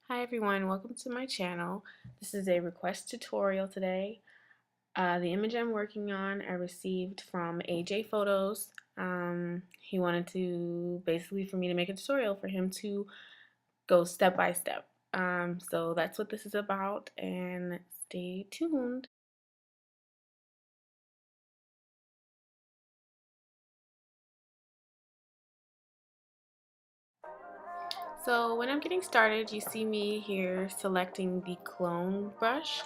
Hi everyone, welcome to my channel. This is a request tutorial today. The image I'm working on I received from AJ Photos. He wanted to basically for me to make a tutorial for him to go step by step. So that's what this is about, and stay tuned. So when I'm getting started, you see me here selecting the clone brush.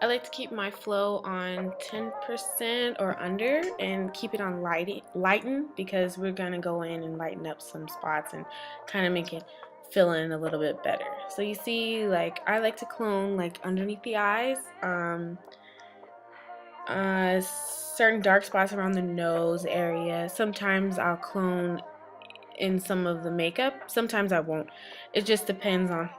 I like to keep my flow on 10% or under and keep it on lighten because we're going to go in and lighten up some spots and kind of make it fill in a little bit better. So you see, like, I like to clone like underneath the eyes, certain dark spots around the nose area. Sometimes I'll clone in some of the makeup. Sometimes I won't. It just depends on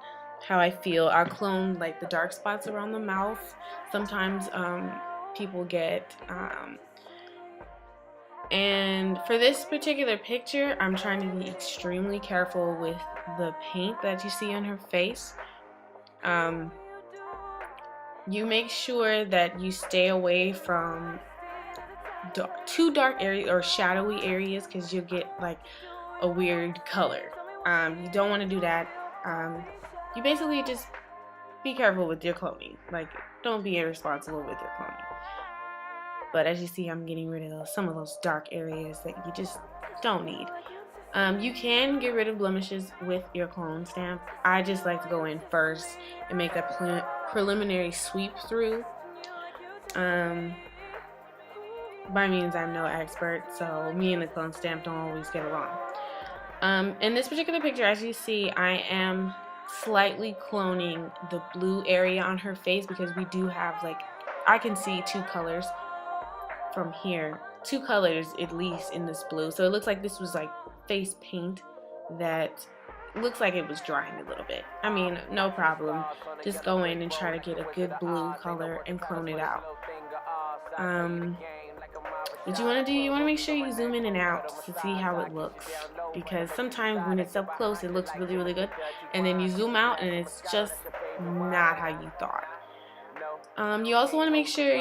how I feel. I'll clone like the dark spots around the mouth. Sometimes people get and for this particular picture, I'm trying to be extremely careful with the paint that you see on her face. You make sure that you stay away from too dark areas or shadowy areas because you'll get like a weird color. You don't want to do that. You basically just be careful with your cloning. Like, don't be irresponsible with your cloning. But as you see, I'm getting rid of some of those dark areas that you just don't need. You can get rid of blemishes with your clone stamp. I just like to go in first and make that preliminary sweep through. By means, I'm no expert, so me and the clone stamp don't always get along. In this particular picture, as you see, I am slightly cloning the blue area on her face because we do have, like, I can see two colors from here. Two colors at least in this blue. So it looks like this was like face paint that looks like it was drying a little bit. I mean, no problem. Just go in and try to get a good blue color and clone it out. What you want to do, you want to make sure you zoom in and out to see how it looks, because sometimes when it's up close it looks really, really good, and then you zoom out and it's just not how you thought. You also want to make sure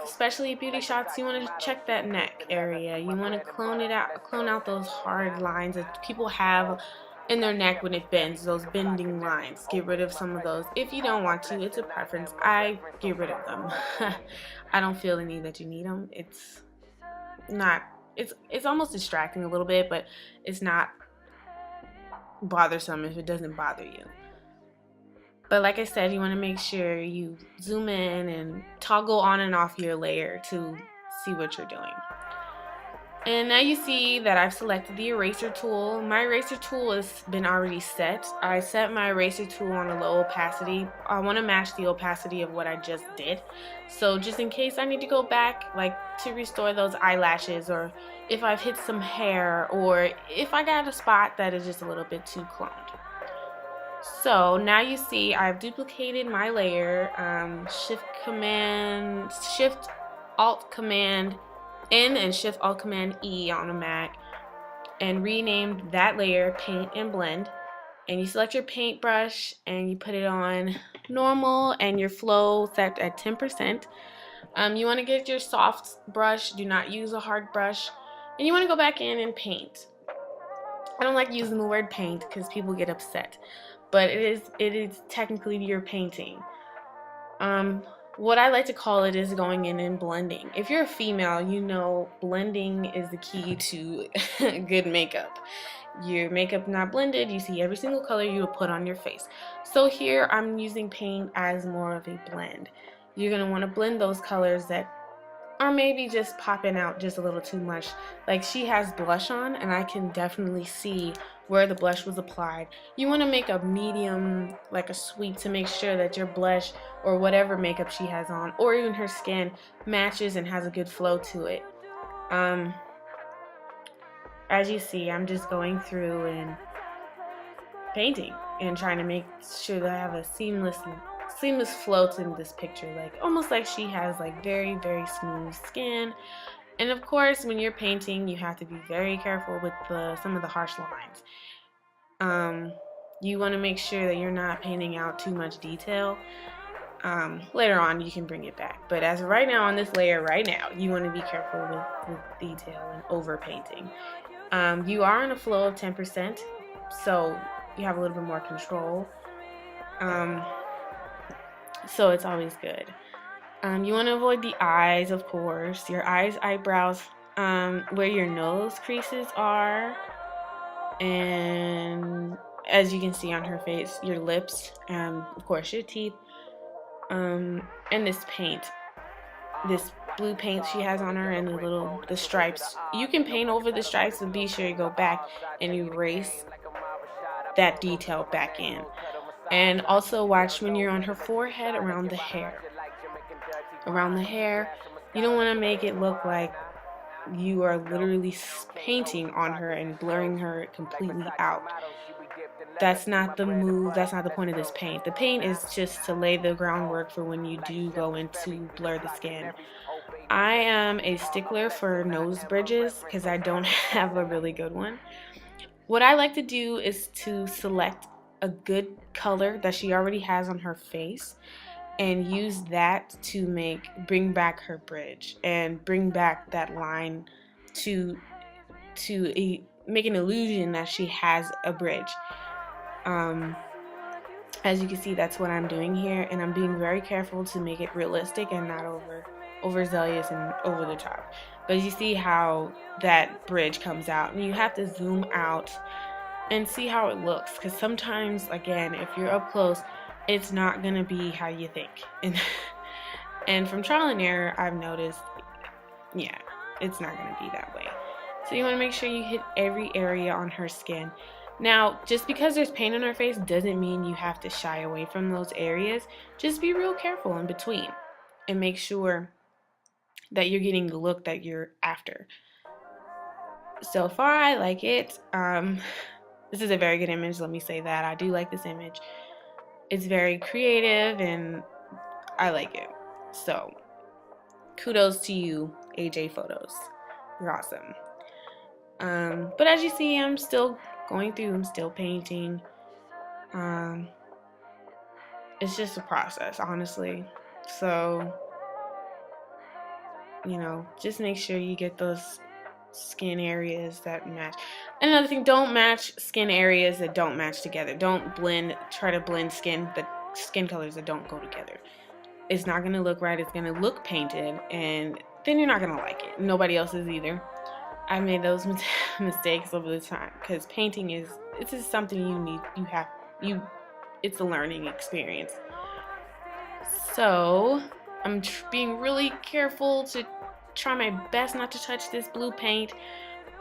especially beauty shots, you want to check that neck area. You want to clone out those hard lines that people have in their neck when it bends, those bending lines. Get rid of some of those. If you don't want to, it's a preference. I get rid of them. I don't feel the need that you need them. It's almost distracting a little bit, but it's not bothersome if it doesn't bother you. But like I said, you want to make sure you zoom in and toggle on and off your layer to see what you're doing. And now you see that I've selected the eraser tool. My eraser tool has been already set. I set my eraser tool on a low opacity. I want to match the opacity of what I just did. So just in case I need to go back, like to restore those eyelashes, or if I've hit some hair, or if I got a spot that is just a little bit too cloned. So now you see I've duplicated my layer, Shift Alt Command N and Shift Alt Command E on a Mac, and renamed that layer Paint and Blend. And you select your paintbrush and you put it on normal and your flow set at 10%. You want to get your soft brush, do not use a hard brush, and you want to go back in and paint. I don't like using the word paint because people get upset, but it is technically your painting. What I like to call it is going in and blending. If you're a female, you know blending is the key to good makeup. Your makeup not blended, you see every single color you will put on your face. So here I'm using paint as more of a blend. You're going to want to blend those colors that are maybe just popping out just a little too much. Like, she has blush on and I can definitely see where the blush was applied. You want to make a medium, like a sweep, to make sure that your blush or whatever makeup she has on, or even her skin, matches and has a good flow to it. As you see, I'm just going through and painting and trying to make sure that I have a seamless float in this picture, like almost like she has like very, very smooth skin. And of course, when you're painting, you have to be very careful with some of the harsh lines. You want to make sure that you're not painting out too much detail. Later on you can bring it back, but as of right now on this layer right now, you want to be careful with detail and over painting. You are in a flow of 10%, so you have a little bit more control, so it's always good. You want to avoid the eyes, of course, your eyes, eyebrows, where your nose creases are, and as you can see on her face, your lips, of course your teeth, and this paint, this blue paint she has on her, and the stripes. You can paint over the stripes, but be sure you go back and erase that detail back in. And also watch when you're on her forehead, around the hair. Around the hair, you don't want to make it look like you are literally painting on her and blurring her completely out. That's not the move, that's not the point of this paint. The paint is just to lay the groundwork for when you do go into blur the skin. I am a stickler for nose bridges because I don't have a really good one. What I like to do is to select a good color that she already has on her face and use that to bring back her bridge and bring back that line to make an illusion that she has a bridge. As you can see, that's what I'm doing here, and I'm being very careful to make it realistic and not overzealous and over the top. But you see how that bridge comes out, and you have to zoom out and see how it looks, because sometimes, again, if you're up close, it's not gonna be how you think. And from trial and error, I've noticed, yeah, it's not gonna be that way. So you want to make sure you hit every area on her skin. Now, just because there's paint on her face doesn't mean you have to shy away from those areas. Just be real careful in between and make sure that you're getting the look that you're after. So far, I like it. This is a very good image, let me say that. I do like this image. It's very creative and I like it. So, kudos to you, AJ Photos. You're awesome. But as you see, I'm still going through, I'm still painting. It's just a process, honestly. So, you know, just make sure you get those skin areas that match. Another thing, don't match skin areas that don't match together. Don't try to blend the skin colors that don't go together. It's not going to look right. It's going to look painted, and then you're not going to like it. Nobody else is either. I made those mistakes over the time because painting it's just something it's a learning experience. So I'm being really careful to try my best not to touch this blue paint,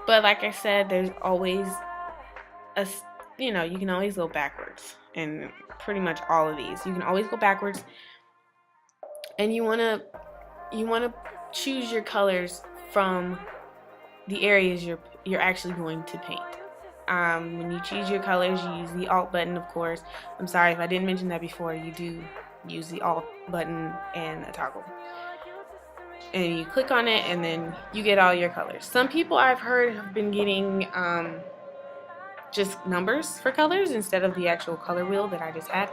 but like I said, there's always you can always go backwards, and pretty much all of these you can always go backwards, and you want to choose your colors from the areas you're actually going to paint. When you choose your colors, you use the Alt button, of course. I'm sorry if I didn't mention that before. You do use the Alt button and a toggle. And you click on it, and then you get all your colors. Some people I've heard have been getting just numbers for colors instead of the actual color wheel that I just had.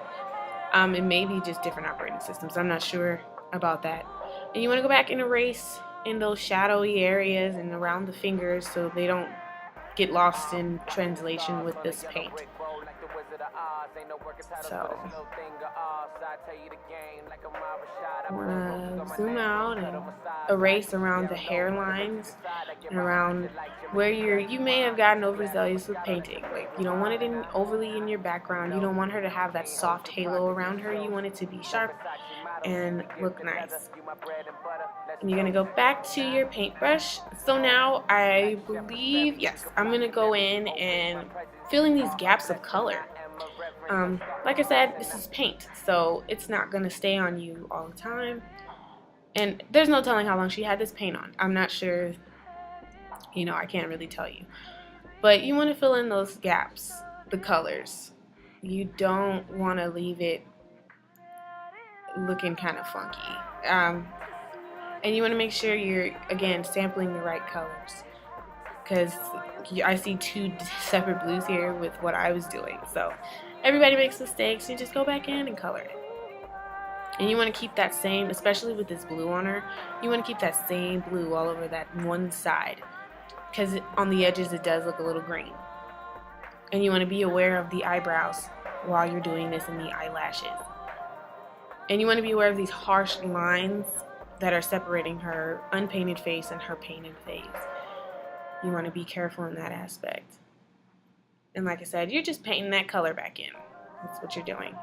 It may be just different operating systems. I'm not sure about that. And you want to go back and erase in those shadowy areas and around the fingers so they don't get lost in translation with this paint. So I want to zoom out and erase around the hairlines and around where you may have gotten overzealous with painting. Like, you don't want it overly in your background. You don't want her to have that soft halo around her. You want it to be sharp and look nice. And you're going to go back to your paintbrush. So now I believe, yes, I'm going to go in and fill in these gaps of color. Like I said, this is paint, so it's not going to stay on you all the time. And there's no telling how long she had this paint on. I'm not sure, I can't really tell you. But you want to fill in those gaps, the colors. You don't want to leave it looking kind of funky. And you want to make sure you're, again, sampling the right colors. Because I see two separate blues here with what I was doing. So Everybody makes mistakes. You just go back in and color it. And you want to keep that same, especially with this blue on her, you want to keep that same blue all over that one side, because on the edges it does look a little green. And you want to be aware of the eyebrows while you're doing this, and the eyelashes. And you want to be aware of these harsh lines that are separating her unpainted face and her painted face. You want to be careful in that aspect. And like I said, you're just painting that color back in. That's what you're doing.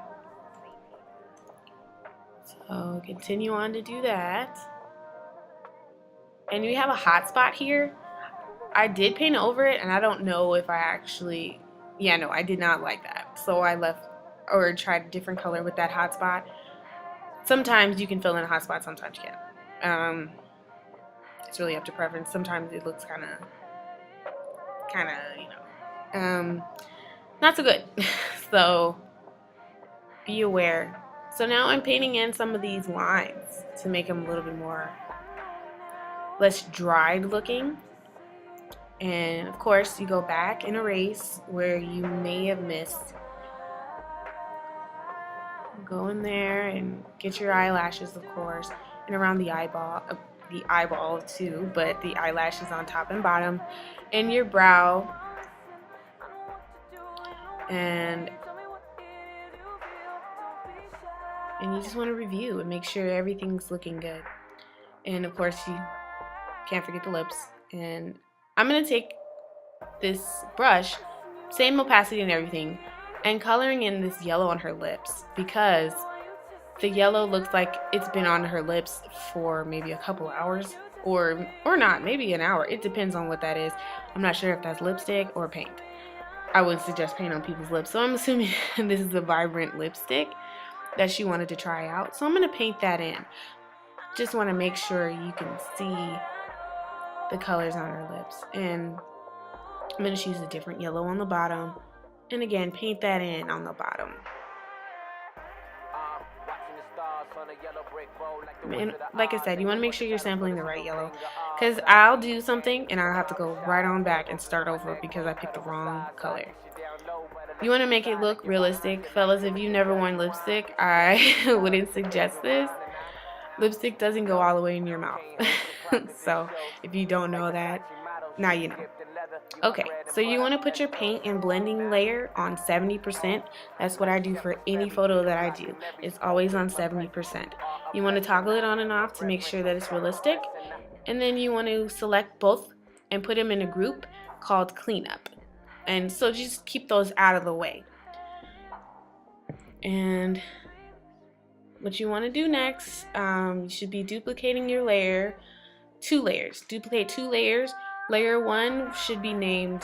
So continue on to do that. And we have a hot spot here. I did paint over it, and I don't know if I actually, no, I did not like that. So I left or tried a different color with that hot spot. Sometimes you can fill in a hot spot, sometimes you can't. It's really up to preference. Sometimes it looks kind of, not so good. So be aware. So now I'm painting in some of these lines to make them a little bit more less dried looking. And of course you go back and erase where you may have missed. Go in there and get your eyelashes, of course, and around the eyeball too, but the eyelashes on top and bottom, and your brow, and you just want to review and make sure everything's looking good. And of course you can't forget the lips. And I'm going to take this brush, same opacity and everything, and coloring in this yellow on her lips, because the yellow looks like it's been on her lips for maybe a couple hours, or not, maybe an hour. It depends on what that is. I'm not sure if that's lipstick or paint. I wouldn't suggest paint on people's lips, so I'm assuming this is a vibrant lipstick that she wanted to try out. So I'm going to paint that in. Just want to make sure you can see the colors on her lips. And I'm going to choose a different yellow on the bottom. And again, paint that in on the bottom. And like I said, you want to make sure you're sampling the right yellow, because I'll do something and I'll have to go right on back and start over because I picked the wrong color. You want to make it look realistic. Fellas, if you've never worn lipstick, I wouldn't suggest this. Lipstick doesn't go all the way in your mouth. So if you don't know that, now you know. Okay, so you want to put your paint and blending layer on 70%. That's what I do for any photo that I do. It's always on 70%. You want to toggle it on and off to make sure that it's realistic. And then you want to select both and put them in a group called cleanup. And so just keep those out of the way. And what you want to do next, you should be duplicating your layer, 2 layers. Duplicate 2 layers. Layer 1 should be named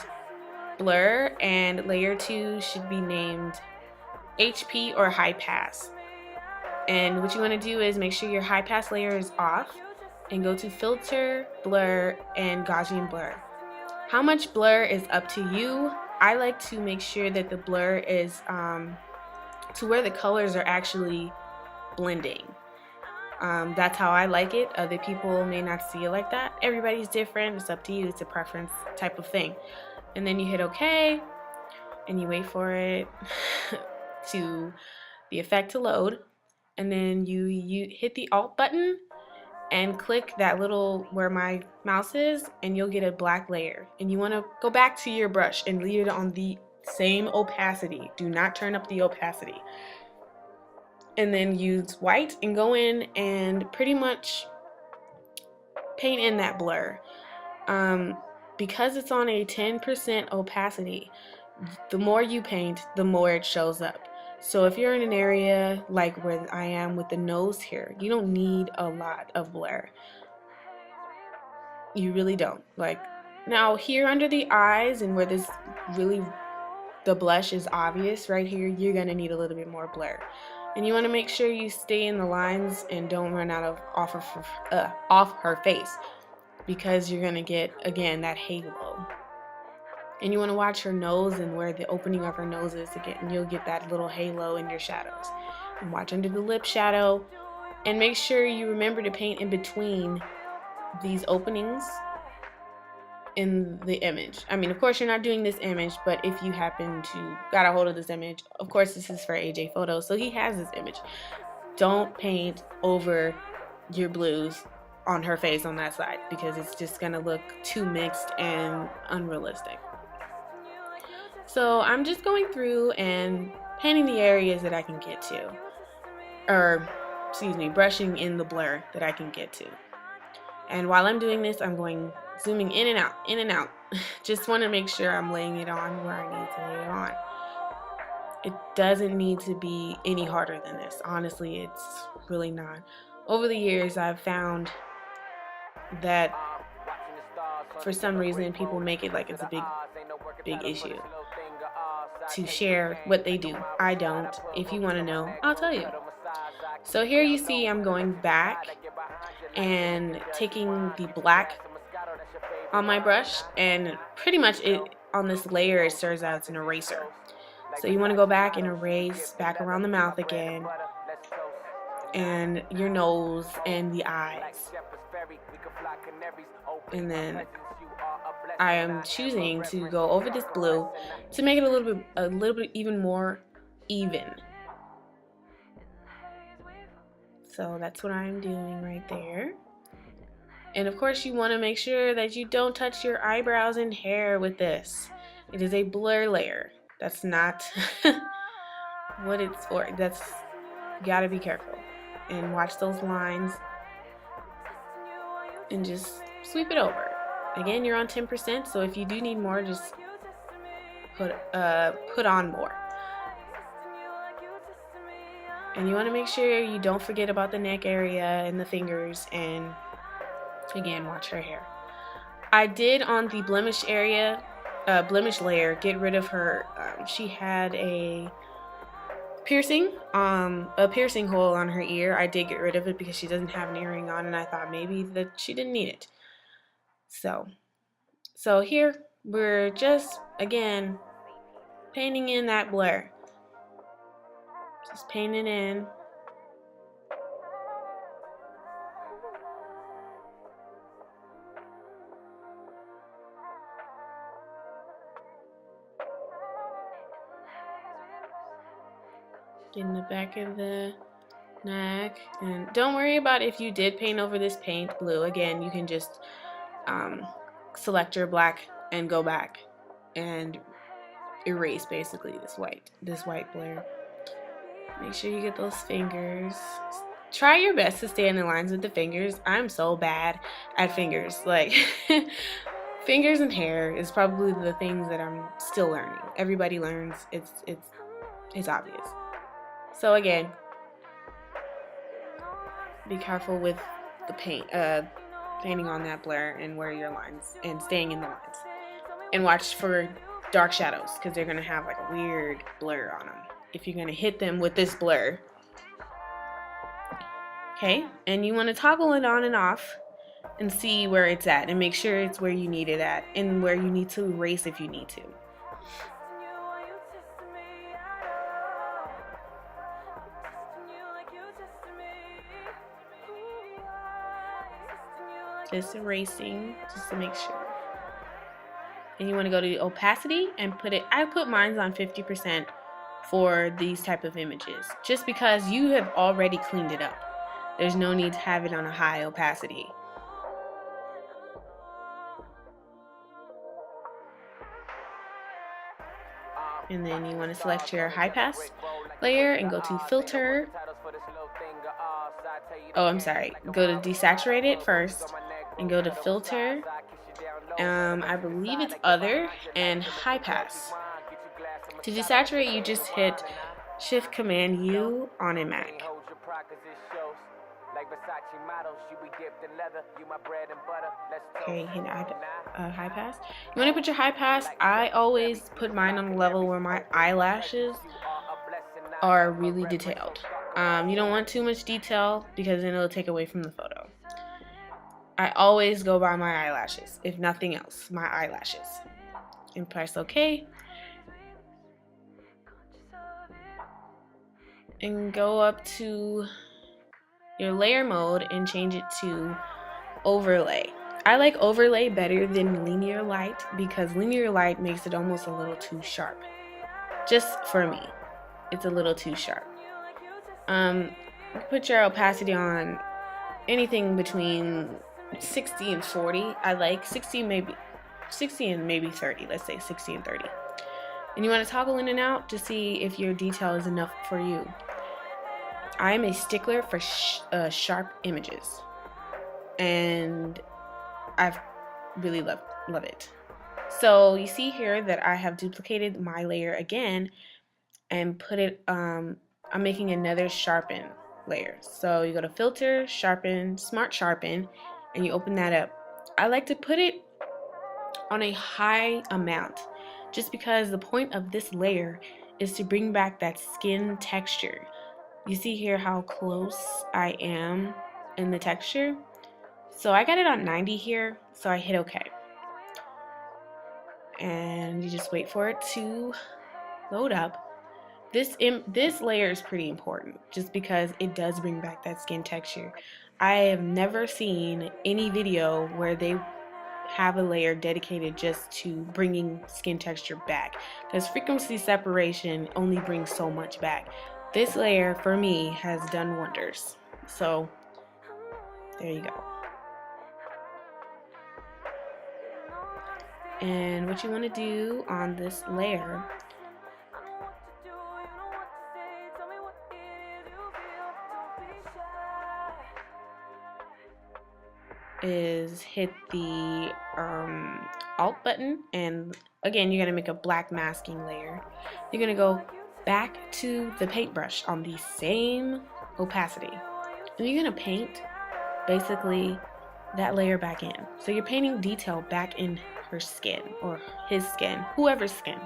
Blur, and layer 2 should be named HP or High Pass. And what you want to do is make sure your High Pass layer is off and go to Filter, Blur, and Gaussian Blur. How much blur is up to you. I like to make sure that the blur is to where the colors are actually blending. That's how I like it. Other people may not see it like that. Everybody's different. It's up to you. It's a preference type of thing. And then you hit OK, and you wait for it to the effect to load. And then you hit the Alt button and click that little where my mouse is, and you'll get a black layer. And you want to go back to your brush and leave it on the same opacity. Do not turn up the opacity. And then use white and go in and pretty much paint in that blur. Because it's on a 10% opacity, the more you paint, the more it shows up. So if you're in an area like where I am with the nose here, you don't need a lot of blur. You really don't. Like now here under the eyes and where this really, the blush is obvious right here, you're gonna need a little bit more blur. And you want to make sure you stay in the lines and don't run out of off her face, because you're gonna get again that halo. And you want to watch her nose and where the opening of her nose is again, and you'll get that little halo in your shadows. And watch under the lip shadow, and make sure you remember to paint in between these openings in the image. I mean, of course, you're not doing this image, but if you happen to got a hold of this image, of course, this is for AJ Photos, so he has this image. Don't paint over your blues on her face on that side because it's just gonna look too mixed and unrealistic. So I'm just going through and painting the areas that I can get to, or excuse me, brushing in the blur that I can get to. And while I'm doing this, I'm zooming in and out, in and out. Just want to make sure I'm laying it on where I need to lay it on. It doesn't need to be any harder than this. Honestly, it's really not. Over the years, I've found that for some reason, people make it like it's a big issue to share what they do. I don't. If you want to know, I'll tell you. So here you see I'm going back and taking the black on my brush, and pretty much it on this layer it serves as an eraser. So you want to go back and erase back around the mouth again, and your nose and the eyes. And then I am choosing to go over this blue to make it a little bit even more even. So that's what I'm doing right there. And of course you want to make sure that you don't touch your eyebrows and hair with this. It is a blur layer. That's not what it's for. You gotta be careful and watch those lines and just sweep it over. Again, you're on 10%, so if you do need more, just put on more. And you want to make sure you don't forget about the neck area and the fingers, and again, watch her hair. I did on the blemish area, blemish layer, get rid of her. She had a piercing hole on her ear. I did get rid of it because she doesn't have an earring on, and I thought maybe that she didn't need it. So here we're just again painting in that blur. Just paint it in. In the back of the neck. And don't worry about if you did paint over this paint blue. Again, you can just select your black and go back and erase basically this white blur. Make sure you get those fingers. Try your best to stay in the lines with the fingers. I'm so bad at fingers. Like fingers and hair is probably the things that I'm still learning. Everybody learns. It's obvious. So again, be careful with the painting on that blur and where your lines and staying in the lines. And watch for dark shadows because they're gonna have like a weird blur on them if you're gonna hit them with this blur. Okay, and you want to toggle it on and off and see where it's at and make sure it's where you need it at and where you need to erase if you need to. Just erasing just to make sure. And you want to go to the opacity and I put mine on 50% for these type of images just because you have already cleaned it up. There's no need to have it on a high opacity. And then you want to select your high pass layer and go to filter. Oh, I'm sorry. Go to desaturate it first and go to filter. I believe it's other and high pass. To desaturate, you just hit Shift Command U on a Mac. Okay, hit high pass. You want to put your high pass. I always put mine on the level where my eyelashes are really detailed. You don't want too much detail because then it'll take away from the photo. I always go by my eyelashes, if nothing else, my eyelashes. And press OK. And go up to your layer mode and change it to overlay. I like overlay better than linear light because linear light makes it almost a little too sharp. Just for me, it's a little too sharp. Put your opacity on anything between 60 and 40. I like 60 and maybe 30. Let's say 60 and 30. And you want to toggle in and out to see if your detail is enough for you. I am a stickler for sharp images, and I really love it. So you see here that I have duplicated my layer again and put it, I'm making another sharpen layer. So you go to filter, sharpen, smart sharpen, and you open that up. I like to put it on a high amount just because the point of this layer is to bring back that skin texture. You see here how close I am in the texture. So I got it on 90 here, so I hit OK. And you just wait for it to load up. This layer is pretty important just because it does bring back that skin texture. I have never seen any video where they have a layer dedicated just to bringing skin texture back, because frequency separation only brings so much back. This layer for me has done wonders. So there you go. And what you want to do on this layer is hit the Alt button, and again you're gonna make a black masking layer. You're gonna go back to the paintbrush on the same opacity, and you're gonna paint basically that layer back in. So you're painting detail back in her skin or his skin, whoever's skin.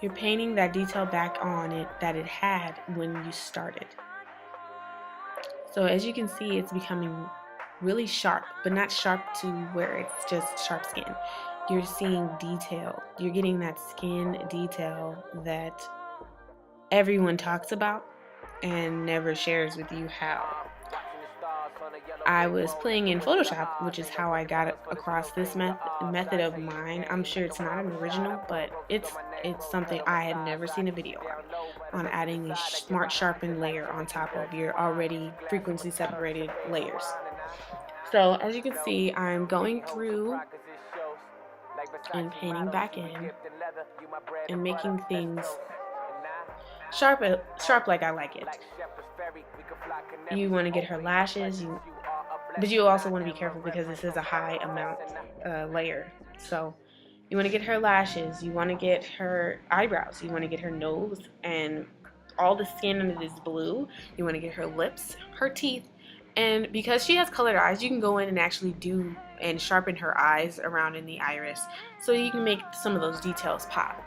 You're painting that detail back on it that it had when you started. So as you can see, it's becoming really sharp, but not sharp to where it's just sharp skin. You're seeing detail. You're getting that skin detail that everyone talks about and never shares with you how. I was playing in Photoshop, which is how I got across this method of mine. I'm sure it's not an original, but it's something I had never seen a video on adding a smart sharpen layer on top of your already frequency separated layers. So as you can see, I'm going through and painting back in and making things sharp like I like it. You want to get her lashes, but you also want to be careful because this is a high amount layer. So you want to get her lashes, you want to get her eyebrows, you want to get her nose, and all the skin under this blue. You want to get her lips, her teeth. And because she has colored eyes, you can go in and actually do and sharpen her eyes around in the iris, so you can make some of those details pop.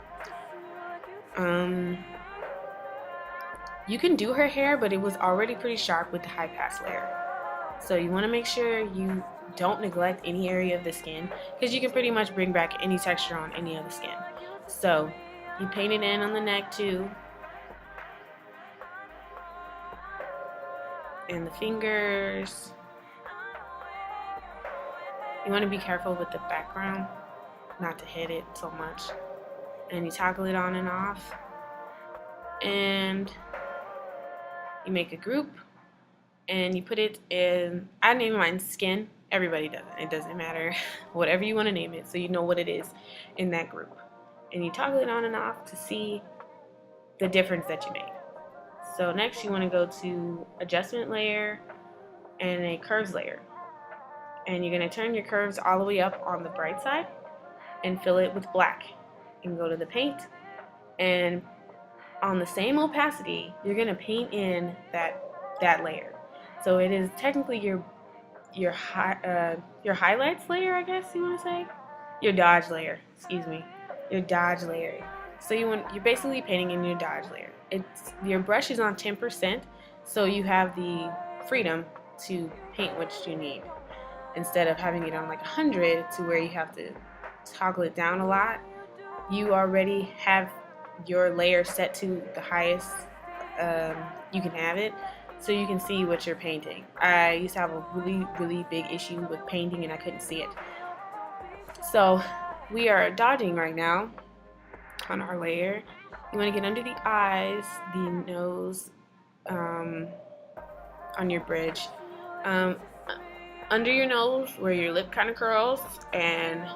You can do her hair, but it was already pretty sharp with the high pass layer. So you want to make sure you don't neglect any area of the skin, because you can pretty much bring back any texture on any other skin. So you paint it in on the neck too. And the fingers. You want to be careful with the background, not to hit it so much. And you toggle it on and off. And you make a group and you put it in, I name mine skin. Everybody does it. It doesn't matter. Whatever you want to name it, so you know what it is in that group. And you toggle it on and off to see the difference that you made. So next you want to go to adjustment layer and a curves layer. And you're going to turn your curves all the way up on the bright side and fill it with black. You can go to the paint, and on the same opacity, you're going to paint in that layer. So it is technically your highlights layer, I guess you want to say. Your dodge layer, excuse me. Your dodge layer. So you're basically painting in your dodge layer. Your brush is on 10%, so you have the freedom to paint what you need, instead of having it on like 100 to where you have to toggle it down a lot. You already have your layer set to the highest you can have it, so you can see what you're painting. I used to have a really big issue with painting and I couldn't see it. So we are dodging right now on our layer. You want to get under the eyes, the nose, on your bridge, under your nose where your lip kind of curls, and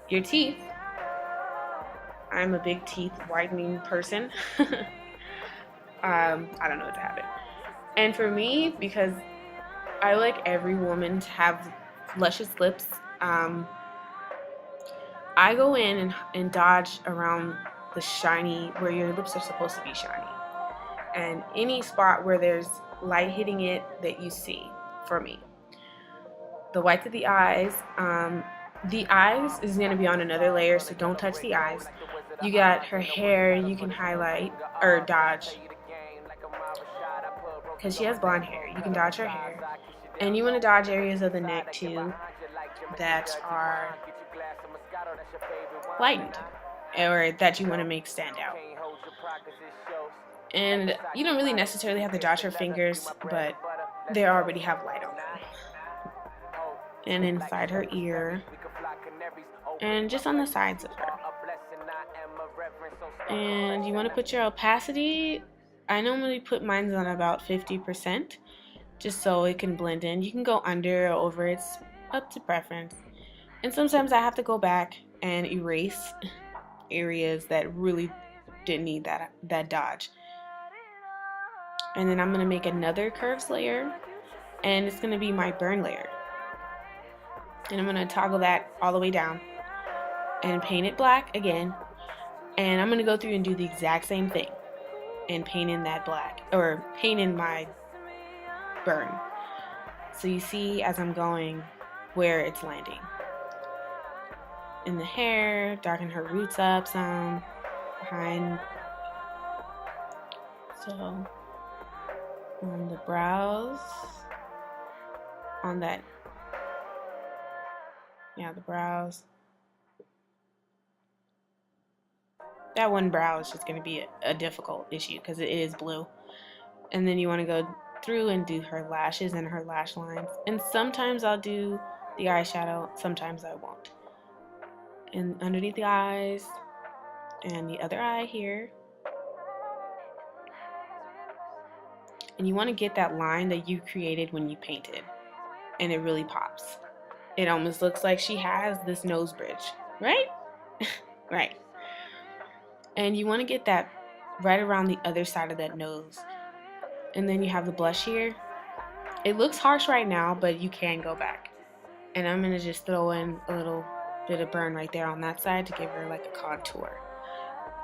your teeth. I'm a big teeth whitening person. I don't know what to have it. And for me, because I like every woman to have luscious lips, I go in and dodge around the shiny, where your lips are supposed to be shiny. And any spot where there's light hitting it that you see, for me. The whites of the eyes is going to be on another layer, so don't touch the eyes. You got her hair, you can highlight, or dodge, because she has blonde hair. You can dodge her hair. And you want to dodge areas of the neck too that are lightened, or that you want to make stand out. And you don't really necessarily have to dodge her fingers, but they already have light on them. And inside her ear, and just on the sides of her. And you want to put your opacity. I normally put mine on about 50%, just so it can blend in. You can go under or over, it's up to preference. And sometimes I have to go back and erase areas that really didn't need that dodge. And then I'm going to make another curves layer, and it's going to be my burn layer. And I'm going to toggle that all the way down and paint it black again. And I'm going to go through and do the exact same thing and paint in that black, or paint in my burn. So you see as I'm going where it's landing. In the hair, darken her roots up some, behind. So on the brows, on that, yeah, the brows. That one brow is just going to be a difficult issue because it is blue. And then you want to go through and do her lashes and her lash lines. And sometimes I'll do the eyeshadow, sometimes I won't. And underneath the eyes, and the other eye here. And you want to get that line that you created when you painted. And it really pops. It almost looks like she has this nose bridge, right? Right. And you want to get that right around the other side of that nose. And then you have the blush here. It looks harsh right now, but you can go back. And I'm going to just throw in a little bit of burn right there on that side to give her like a contour.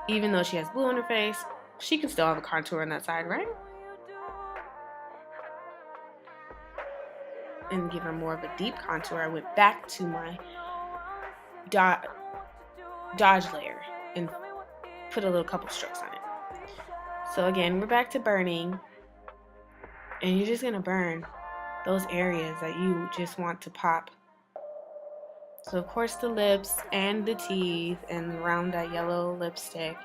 Even though she has blue on her face, she can still have a contour on that side, right? And give her more of a deep contour, I went back to my dodge layer and put a little couple strokes on it. So again, we're back to burning, and you're just gonna burn those areas that you just want to pop. So of course the lips and the teeth and around that yellow lipstick.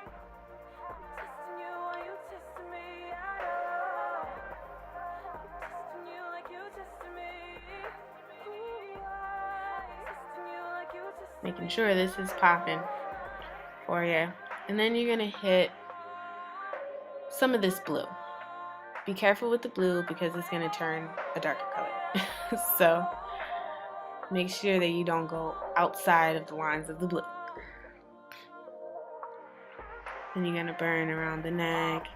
Making sure this is popping for you. And then you're going to hit some of this blue. Be careful with the blue because it's going to turn a darker color. So make sure that you don't go outside of the lines of the blue. And you're going to burn around the neck.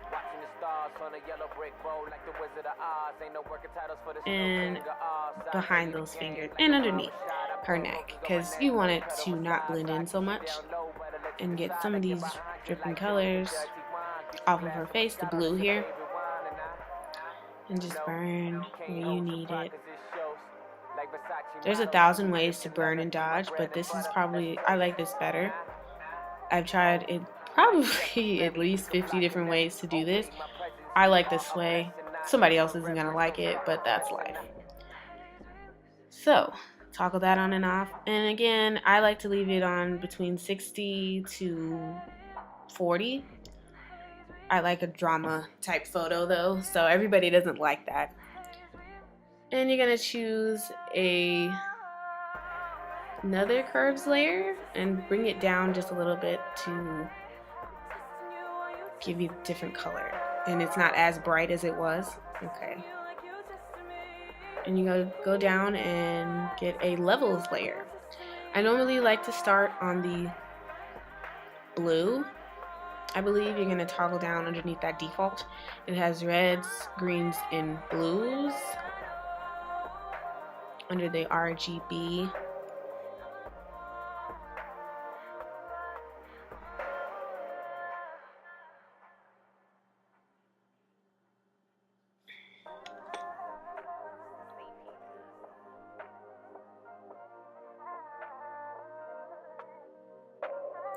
And behind those fingers. And underneath her neck. Because you want it to not blend in so much. And get some of these dripping colors off of her face, the blue here, and just burn where you need it. There's 1,000 ways to burn and dodge, but this is probably, I like this better. I've tried it probably at least 50 different ways to do this. I like this way. Somebody else isn't gonna like it, but that's life. So toggle that on and off. And again, I like to leave it on between 60 to 40. I like a drama type photo though, so everybody doesn't like that. And you're gonna choose another curves layer and bring it down just a little bit to give you a different color. And it's not as bright as it was. Okay. And you go down and get a levels layer. I normally like to start on the blue. I believe you're going to toggle down underneath that default. It has reds, greens, and blues under the RGB.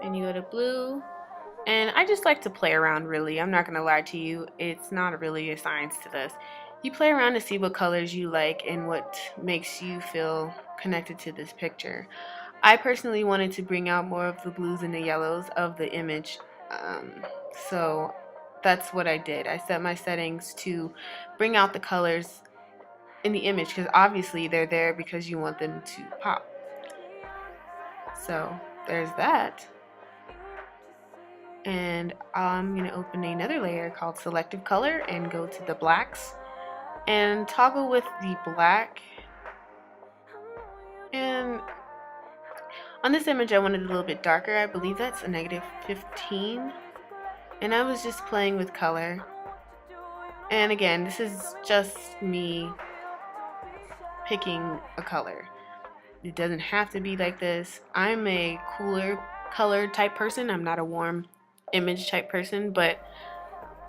And you go to blue. And I just like to play around, really. I'm not going to lie to you. It's not really a science to this. You play around to see what colors you like and what makes you feel connected to this picture. I personally wanted to bring out more of the blues and the yellows of the image. So that's what I did. I set my settings to bring out the colors in the image because obviously they're there because you want them to pop. So there's that. And I'm going to open another layer called selective color and go to the blacks and toggle with the black. And on this image I wanted it a little bit darker. I believe that's a -15. And I was just playing with color. And again, this is just me picking a color. It doesn't have to be like this. I'm a cooler color type person. I'm not a warm image type person, but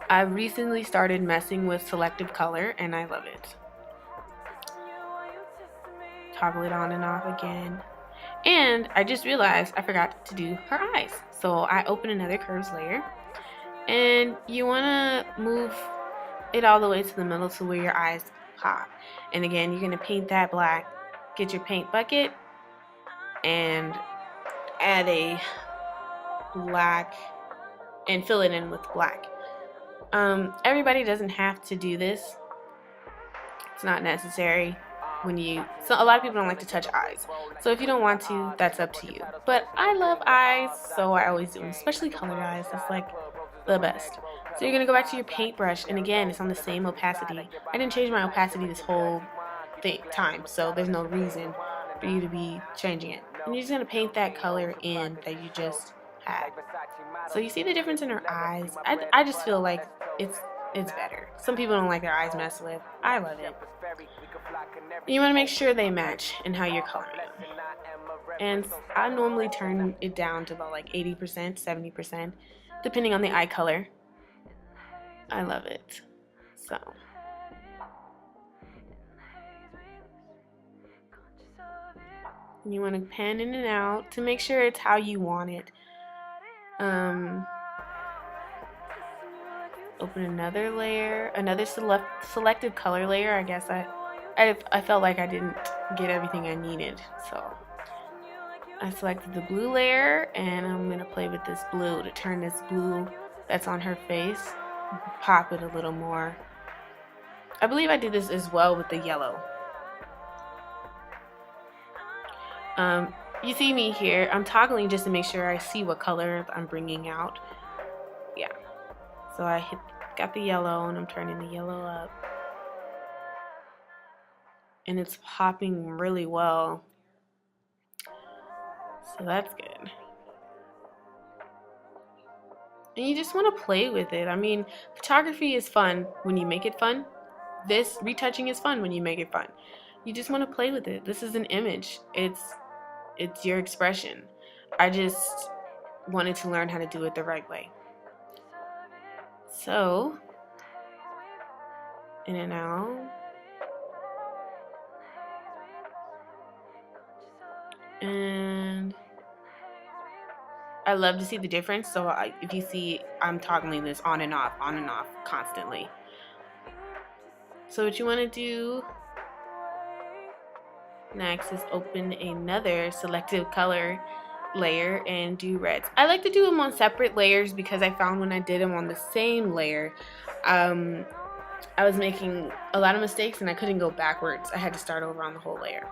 I recently started messing with selective color and I love it. Toggle it on and off again. And I just realized I forgot to do her eyes. So I open another curves layer and you want to move it all the way to the middle to where your eyes pop. And again, you're going to paint that black. Get your paint bucket and add a black and fill it in with black. Everybody doesn't have to do this. It's not necessary. So a lot of people don't like to touch eyes. So if you don't want to, that's up to you. But I love eyes, so I always do them, especially colored eyes. It's like the best. So you're gonna go back to your paintbrush, and again, it's on the same opacity. I didn't change my opacity this whole time, so there's no reason for you to be changing it. And you're just gonna paint that color in that you just had. So you see the difference in her eyes. I just feel like it's better. Some people don't like their eyes messed with. I love it. And you want to make sure they match in how you're coloring them. And I normally turn it down to about like 80%, 70%, depending on the eye color. I love it. So. You want to pan in and out to make sure it's how you want it. Open another layer, another selective color layer. I guess I felt like I didn't get everything I needed, so I selected the blue layer, and I'm gonna play with this blue to turn this blue that's on her face, pop it a little more. I believe I did this as well with the yellow. You see me here, I'm toggling just to make sure I see what color I'm bringing out. Yeah. So I got the yellow and I'm turning the yellow up. And it's popping really well. So that's good. And you just want to play with it. I mean, photography is fun when you make it fun. This retouching is fun when you make it fun. You just want to play with it. This is an image. It's your expression. I just wanted to learn how to do it the right way. So, in and out. And I love to see the difference. So if you see, I'm toggling this on and off constantly. So what you want to do next is open another selective color layer and do reds. I like to do them on separate layers because I found when I did them on the same layer, I was making a lot of mistakes and I couldn't go backwards. I had to start over on the whole layer.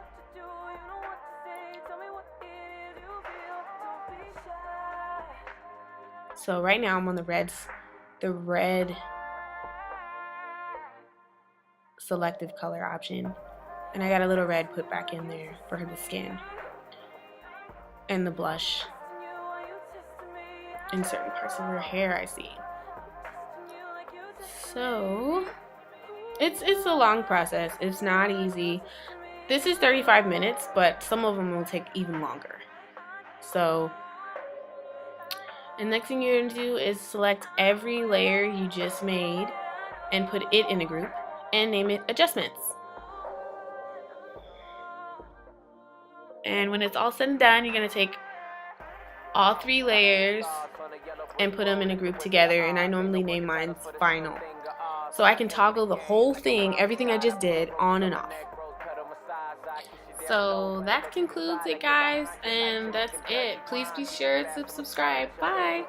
So right now I'm on the red selective color option, and I got a little red put back in there for the skin and the blush in certain parts of her hair, I see. So it's a long process. It's not easy. This is 35 minutes, but some of them will take even longer. So the next thing you're going to do is select every layer you just made and put it in a group and name it adjustments. And when it's all said and done, you're going to take all 3 layers and put them in a group together, and I normally name mine final. So I can toggle the whole thing, everything I just did, on and off. So that concludes it, guys, and that's it. Please be sure to subscribe. Bye!